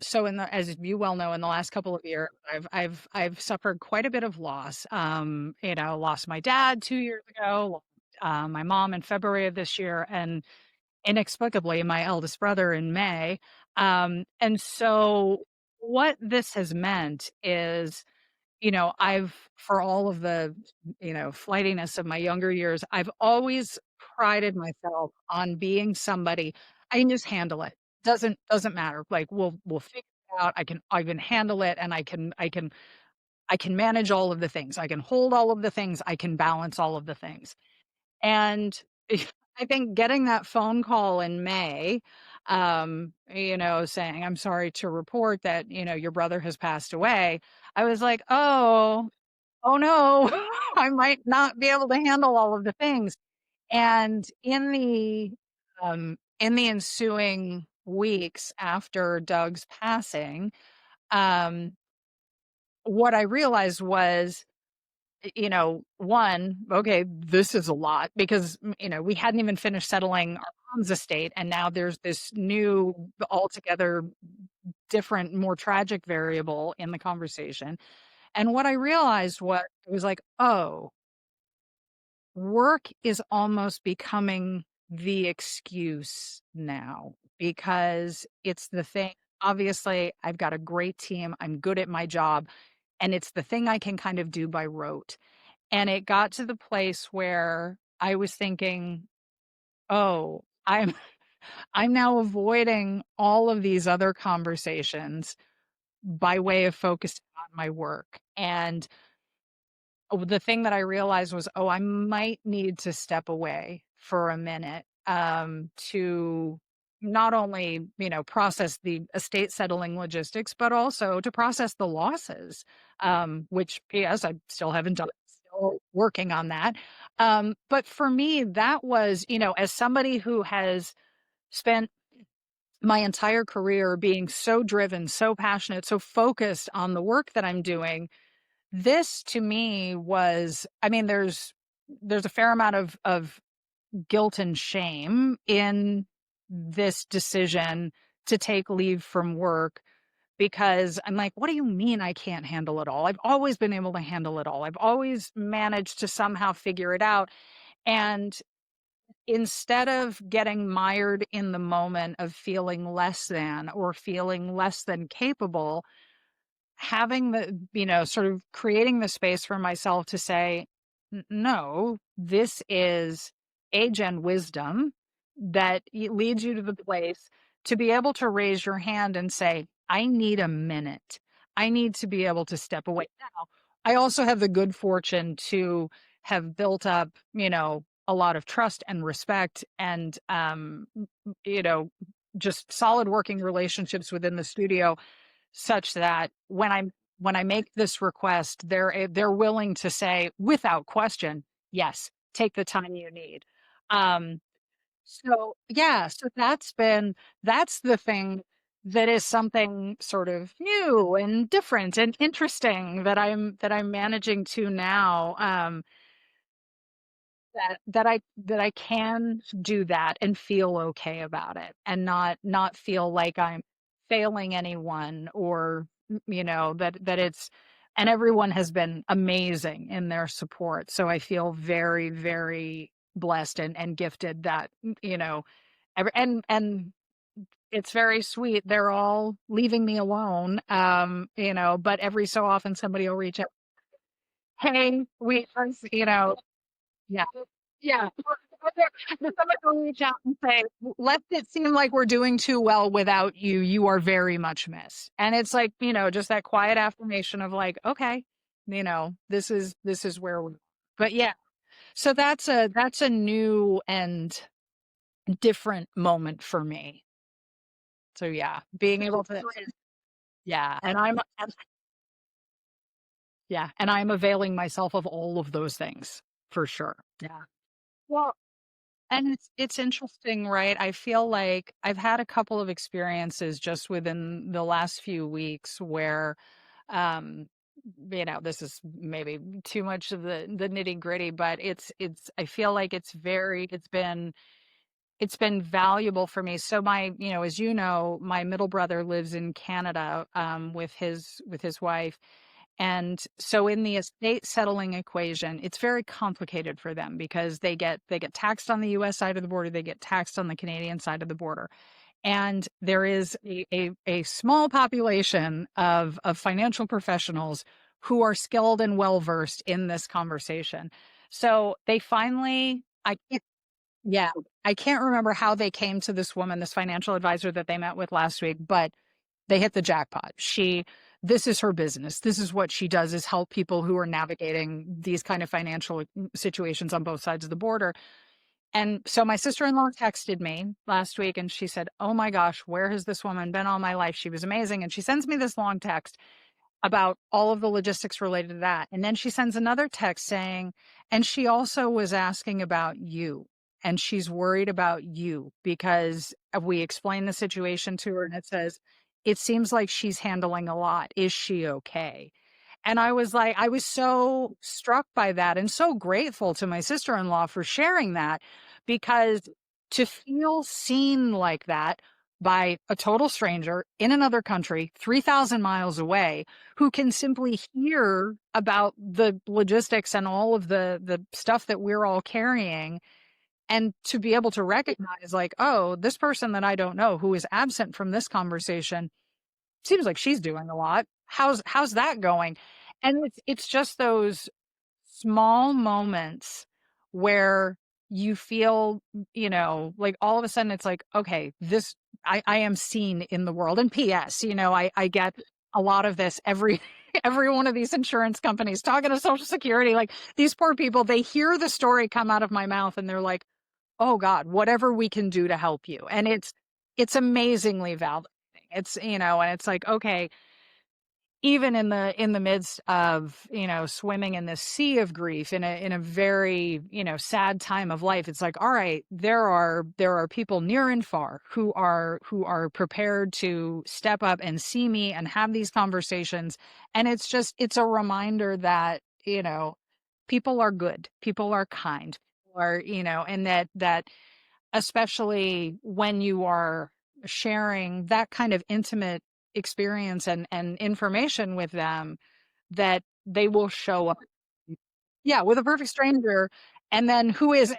So as you well know, in the last couple of years, I've suffered quite a bit of loss. Lost my dad 2 years ago, my mom in February of this year, and inexplicably my eldest brother in May. And so what this has meant is, for all of the, flightiness of my younger years, I've always prided myself on being somebody I can just handle it. Doesn't matter. Like we'll figure it out. I can handle it, and I can manage all of the things. I can hold all of the things. I can balance all of the things. And I think getting that phone call in May, saying, "I'm sorry to report that, your brother has passed away." I was like, "Oh, oh no, I might not be able to handle all of the things." And in the ensuing weeks after Doug's passing, um, what I realized was, one, okay, this is a lot because, we hadn't even finished settling our mom's estate. And now there's this new, altogether different, more tragic variable in the conversation. And what I realized was like, oh, work is almost becoming the excuse now because it's the thing. Obviously, I've got a great team. I'm good at my job. And it's the thing I can kind of do by rote. And it got to the place where I was thinking, oh, I'm now avoiding all of these other conversations by way of focusing on my work. And the thing that I realized was, oh, I might need to step away for a minute, to not only, process the estate settling logistics, but also to process the losses, which, P.S., I still haven't done, still working on that. But for me, that was, as somebody who has spent my entire career being so driven, so passionate, so focused on the work that I'm doing, this to me was, I mean, there's a fair amount of guilt and shame in this decision to take leave from work because I'm like, what do you mean I can't handle it all? I've always been able to handle it all. I've always managed to somehow figure it out. And instead of getting mired in the moment of feeling less than or feeling less than capable, having the, sort of creating the space for myself to say, No, this is age and wisdom that leads you to the place to be able to raise your hand and say, I need a minute. I need to be able to step away." Now, I also have the good fortune to have built up, a lot of trust and respect and, you know, just solid working relationships within the studio such that when I make this request, they're willing to say without question, yes, take the time you need. Um, so yeah, so that's the thing that is something sort of new and different and interesting that I'm managing to now. That I can do that and feel okay about it and not feel like I'm failing anyone or that it's, and everyone has been amazing in their support. So I feel very, very blessed and gifted that, and it's very sweet. They're all leaving me alone. But every so often somebody will reach out. Hey, yeah. Yeah. Someone will reach out and say, "Let it seem like we're doing too well without you. You are very much missed." And it's like, just that quiet affirmation of like, okay, this is where we, but yeah. So that's a new and different moment for me. So yeah, being able to, yeah. And I'm availing myself of all of those things for sure. Yeah. Well, and it's interesting, right? I feel like I've had a couple of experiences just within the last few weeks where, um, this is maybe too much of the nitty-gritty, but it's I feel like it's been valuable for me. So as my middle brother lives in Canada, with his wife. And so in the estate settling equation, it's very complicated for them because they get taxed on the US side of the border, they get taxed on the Canadian side of the border. And there is a small population of financial professionals who are skilled and well versed in this conversation. So they finally, yeah, I can't remember how they came to this woman, this financial advisor that they met with last week, but they hit the jackpot. This is her business. This is what she does, is help people who are navigating these kind of financial situations on both sides of the border. And so my sister-in-law texted me last week and she said, "Oh my gosh, where has this woman been all my life? She was amazing." And she sends me this long text about all of the logistics related to that. And then she sends another text saying, and she also was asking about you. And she's worried about you because we explained the situation to her and it says, it seems like she's handling a lot. Is she okay? And I was like, I was so struck by that and so grateful to my sister-in-law for sharing that because to feel seen like that by a total stranger in another country, 3,000 miles away, who can simply hear about the logistics and all of the stuff that we're all carrying, and to be able to recognize like, oh, this person that I don't know who is absent from this conversation seems like she's doing a lot. How's that going? And it's just those small moments where you feel, like all of a sudden it's like, okay, this I am seen in the world. And PS, I get a lot of this every every one of these insurance companies talking to Social Security, like these poor people, they hear the story come out of my mouth and they're like, oh God, whatever we can do to help you. And it's amazingly validating. And it's like, okay, even in the midst of, swimming in this sea of grief in a very, sad time of life, it's like, all right, there are people near and far who are prepared to step up and see me and have these conversations. And it's a reminder that, people are good, people are kind, or, and that especially when you are sharing that kind of intimate experience and information with them, that they will show up. Yeah, with a perfect stranger. And then who is,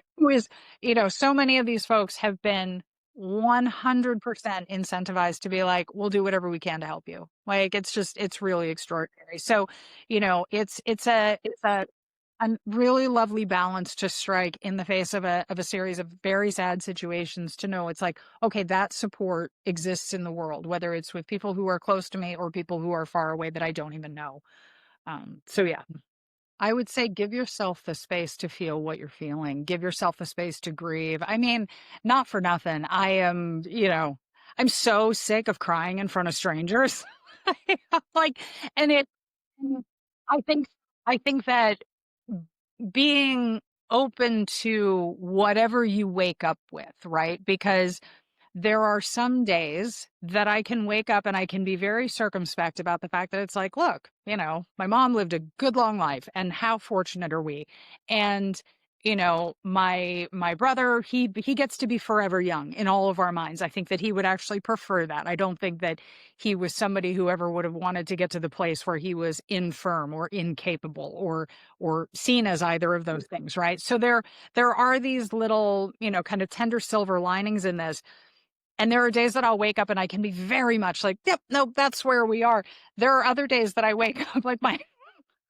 so many of these folks have been 100% incentivized to be like, we'll do whatever we can to help you. Like, it's really extraordinary. So, it's a really lovely balance to strike in the face of a series of very sad situations, to know it's like, okay, that support exists in the world, whether it's with people who are close to me or people who are far away that I don't even know. So yeah, I would say give yourself the space to feel what you're feeling. Give yourself the space to grieve. I mean, not for nothing. I'm so sick of crying in front of strangers. Like, and it, I think, I think that being open to whatever you wake up with, right? Because there are some days that I can wake up and I can be very circumspect about the fact that it's like, look, my mom lived a good long life and how fortunate are we? And my brother, he gets to be forever young in all of our minds. I think that he would actually prefer that. I don't think that he was somebody who ever would have wanted to get to the place where he was infirm or incapable or seen as either of those things, right? So there are these little, kind of tender silver linings in this. And there are days that I'll wake up and I can be very much like, yep, no, that's where we are. There are other days that I wake up like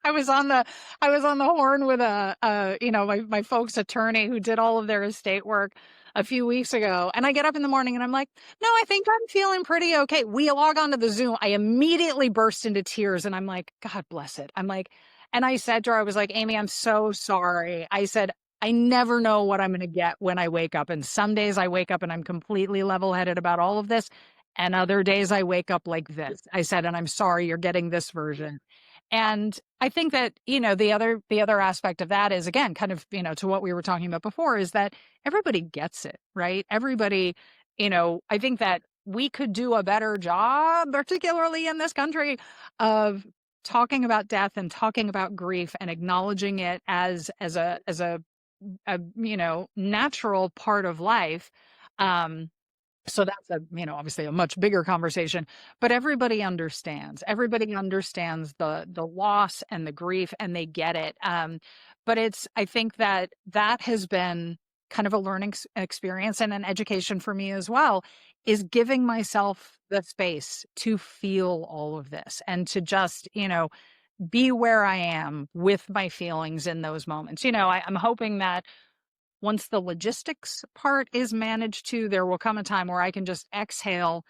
I was on the I was on the horn with my folks' attorney who did all of their estate work a few weeks ago. And I get up in the morning and I'm like, no, I think I'm feeling pretty okay. We log onto the Zoom. I immediately burst into tears and I'm like, God bless it. I'm like, and I said to her, I was like, Amy, I'm so sorry. I said, I never know what I'm going to get when I wake up. And some days I wake up and I'm completely level headed about all of this. And other days I wake up like this. I said, and I'm sorry you're getting this version. And I think that, the other aspect of that is, again, kind of, to what we were talking about before, is that everybody gets it, right? Everybody, I think that we could do a better job, particularly in this country, of talking about death and talking about grief and acknowledging it as a natural part of life. Um, so that's obviously a much bigger conversation, but everybody understands the loss and the grief, and they get it. But I think that has been kind of a learning experience and an education for me as well, is giving myself the space to feel all of this and to just, be where I am with my feelings in those moments. I'm hoping that once the logistics part is managed too, there will come a time where I can just exhale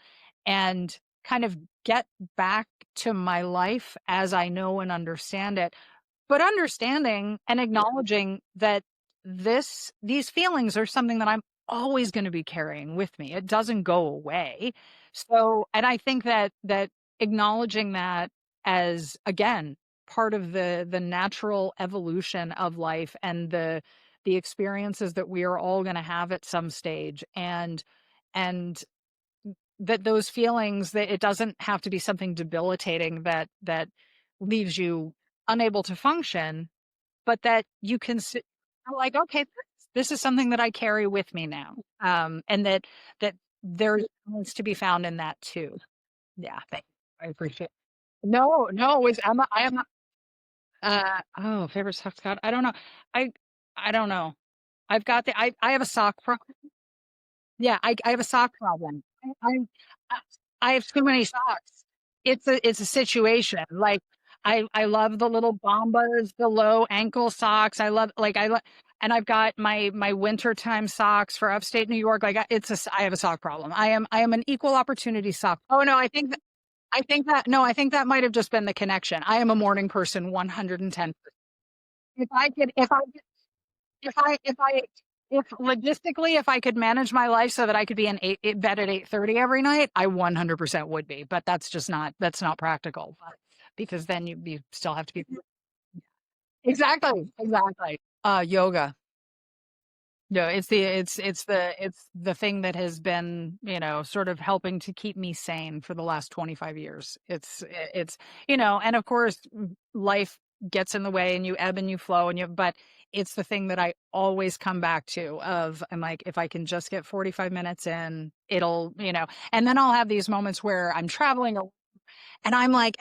and kind of get back to my life as I know and understand it, but understanding and acknowledging that these feelings are something that I'm always going to be carrying with me. It doesn't go away. So, and I think that acknowledging that as, again, part of the natural evolution of life, and the experiences that we are all going to have at some stage, and that those feelings, that it doesn't have to be something debilitating that leaves you unable to function, but that you can sit like, okay, this is something that I carry with me now. And that there's balance to be found in that too. Yeah, thank you. I appreciate it. No, no, it's I am not oh, favorite socks god. I don't know. I I don't know. I have a sock problem. Yeah, I have a sock problem. I I have too many socks. It's a situation. Like, I love the little Bombas, the low ankle socks. I love, like, and I've got my wintertime socks for upstate New York. Like, I have a sock problem. I am an equal opportunity sock. Oh no, I think that no, I think that might have just been the connection. I am a morning person, 110. If logistically, if I could manage my life so that I could be in bed at 8:30 every night, I 100% would be, but that's not practical, because then you still have to be. Exactly, exactly. Yoga. No, it's the thing that has been, sort of helping to keep me sane for the last 25 years. It's, and of course, life gets in the way, and you ebb and you flow, but it's the thing that I always come back to. I'm like, if I can just get 45 minutes in, it'll, and then I'll have these moments where I'm traveling, and I'm like,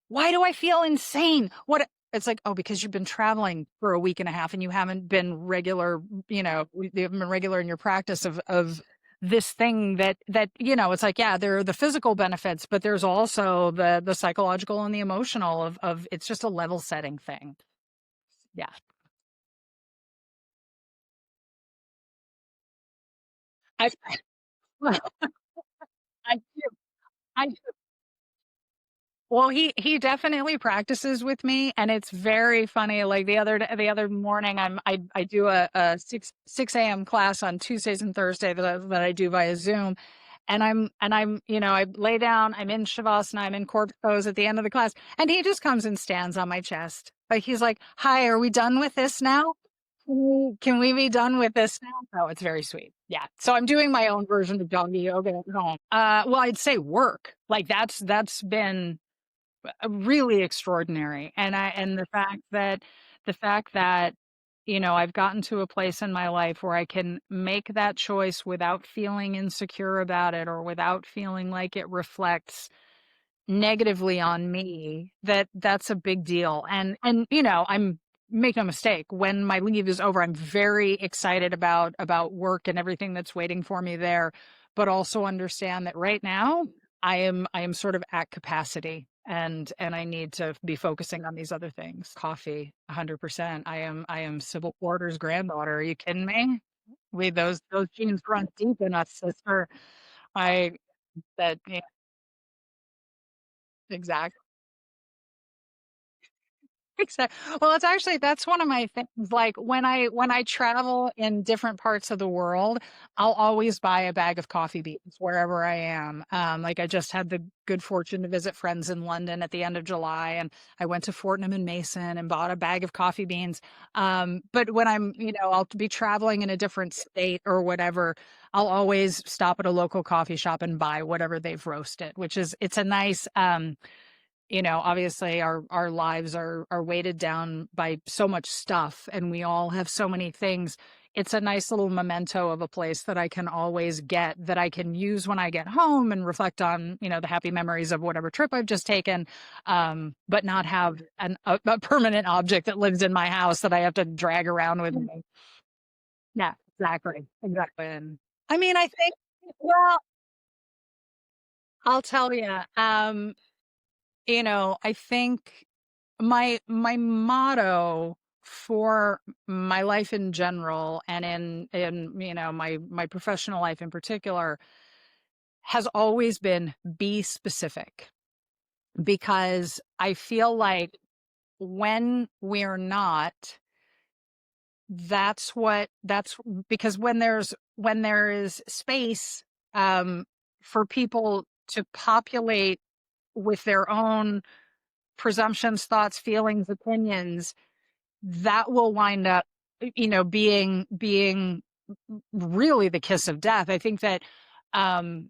why do I feel insane? What? It's like, oh, because you've been traveling for a week and a half, and you haven't been regular, you haven't been regular in your practice of this thing that, it's like, yeah, there are the physical benefits, but there's also the psychological and the emotional of it's just a level setting thing. Yeah. I, I do. I Well, he definitely practices with me, and it's very funny. Like, the other morning, I do a 6 a.m. class on Tuesdays and Thursday that I do via Zoom, and I'm I lay down, I'm in shavasana, I'm in corpse pose at the end of the class, and he just comes and stands on my chest. Like, he's like, "Hi, are we done with this now? Can we be done with this now?" Oh, it's very sweet. Yeah. So I'm doing my own version of doggy yoga at home. Well, I'd say work. Like, that's been really extraordinary. And the fact that I've gotten to a place in my life where I can make that choice without feeling insecure about it, or without feeling like it reflects negatively on me, that's a big deal. And I'm make no mistake, when my leave is over, I'm very excited about work and everything that's waiting for me there, but also understand that right now I am sort of at capacity, and I need to be focusing on these other things. Coffee, 100%. I am Civil Porter's granddaughter. Are you kidding me? Those genes run deep in us, sister. I that Yeah, exactly. Well, it's actually, that's one of my things. Like, when I travel in different parts of the world, I'll always buy a bag of coffee beans wherever I am. Like, I just had the good fortune to visit friends in London at the end of July, and I went to Fortnum and Mason and bought a bag of coffee beans. But when I'll be traveling in a different state or whatever, I'll always stop at a local coffee shop and buy whatever they've roasted, which is it's a nice obviously our lives are weighted down by so much stuff, and we all have so many things. It's a nice little memento of a place that I can always get, that I can use when I get home and reflect on, the happy memories of whatever trip I've just taken. But not have a permanent object that lives in my house that I have to drag around with me. Yeah, exactly. Exactly. And I mean, I think, well, I'll tell you, I think my motto for my life in general, and in my professional life in particular, has always been, be specific. Because I feel like when we're not, that's because when there is space um, for people to populate with their own presumptions, thoughts, feelings, opinions, that will wind up, being really the kiss of death. I think that, um,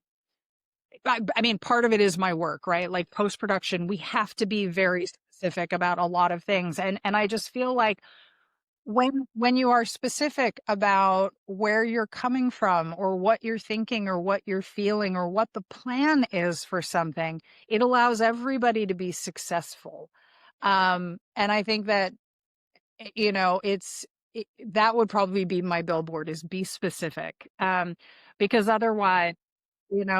I mean, part of it is my work, right? Like post production, we have to be very specific about a lot of things, and I just feel like when you are specific about where you're coming from or what you're thinking or what you're feeling or what the plan is for something, it allows everybody to be successful. And I think that, that would probably be my billboard, is be specific. Because otherwise,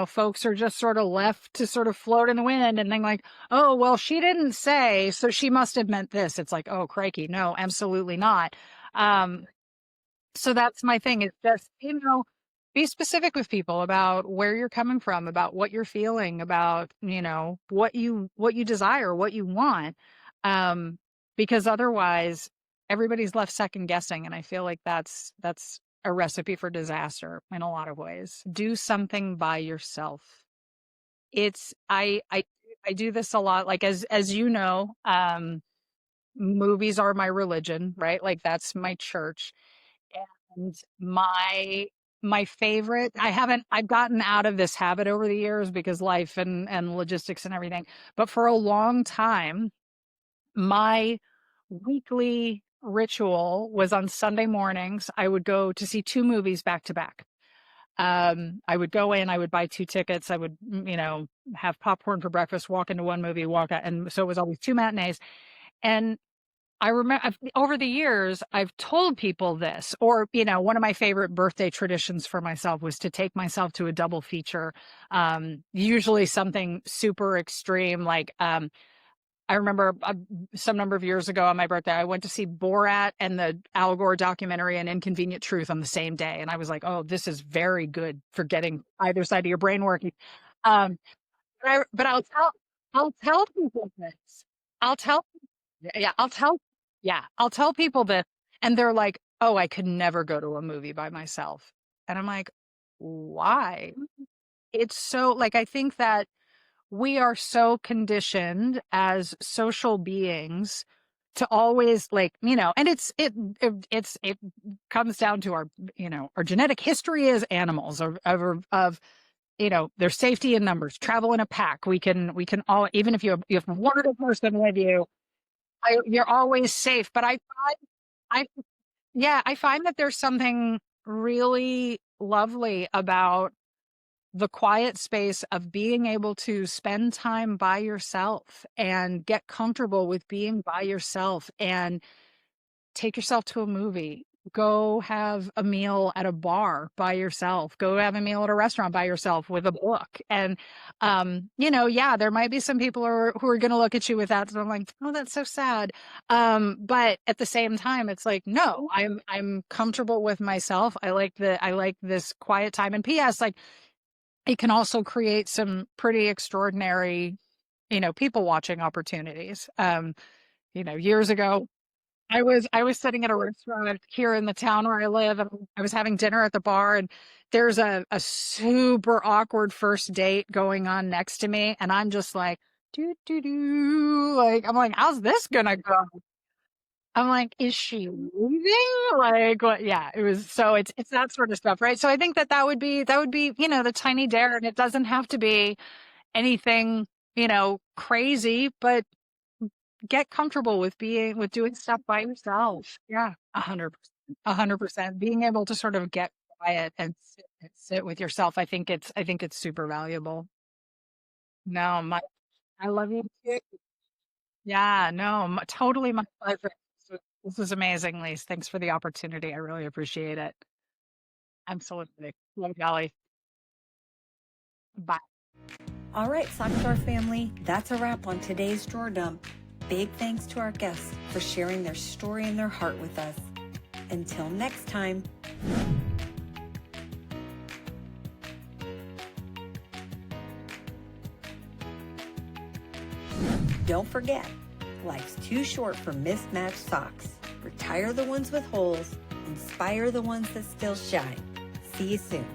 folks are just sort of left to sort of float in the wind and then like, oh, well, she didn't say, so she must have meant this. It's like, oh, crikey. No, absolutely not. Um, so that's my thing. It's just, be specific with people about where you're coming from, about what you're feeling, about, what you desire, what you want. Um, because otherwise everybody's left second guessing. And I feel like that's a recipe for disaster in a lot of ways. Do something by yourself. It's, I do this a lot. Like, as you know, movies are my religion, right? Like that's my church. And my favorite, I've gotten out of this habit over the years because life and logistics and everything. But for a long time, my weekly ritual was on Sunday mornings. I would go to see two movies back to back. I would go in, I would buy two tickets, I would, have popcorn for breakfast, walk into one movie, walk out. And so it was always two matinees. And I remember over the years, I've told people this, or, one of my favorite birthday traditions for myself was to take myself to a double feature. Usually something super extreme. Like, I remember some number of years ago on my birthday, I went to see Borat and the Al Gore documentary An Inconvenient Truth on the same day. And I was like, oh, this is very good for getting either side of your brain working. Um, but I'll tell people this. I'll tell yeah, I'll tell people this, and they're like, "Oh, I could never go to a movie by myself." And I'm like, "Why?" It's so like I think that we are so conditioned as social beings to always like, and it comes down to our genetic history as animals of there's safety in numbers, travel in a pack. We can all, even if you have one other person with you, you're always safe. But I, yeah, I find that there's something really lovely about the quiet space of being able to spend time by yourself and get comfortable with being by yourself and take yourself to a movie. Go have a meal at a bar by yourself. Go have a meal at a restaurant by yourself with a book. And, yeah, there might be some people who are going to look at you with that. So I'm like, oh, that's so sad. But at the same time, it's like, no, I'm comfortable with myself. I like this quiet time. And P.S., like, it can also create some pretty extraordinary, people watching opportunities. Years ago, I was sitting at a restaurant here in the town where I live, and I was having dinner at the bar, and there's a super awkward first date going on next to me, and I'm just like, do do do, like I'm like, how's this gonna go? I'm like, is she leaving? Like, what? Yeah, it was. So it's that sort of stuff, right? So I think that would be the tiny dare, and it doesn't have to be anything crazy, but get comfortable with doing stuff by yourself. Yeah, 100%, 100%. Being able to sort of get quiet and sit with yourself, I think it's super valuable. No, I love you too. Yeah, no, totally my pleasure. This was amazing, Lise. Thanks for the opportunity. I really appreciate it. Absolutely. Love Golly. Bye. All right, Sockstar family, that's a wrap on today's Drawer Dump. Big thanks to our guests for sharing their story and their heart with us. Until next time. Don't forget, life's too short for mismatched socks. Retire the ones with holes inspire the ones that still shine. See you soon.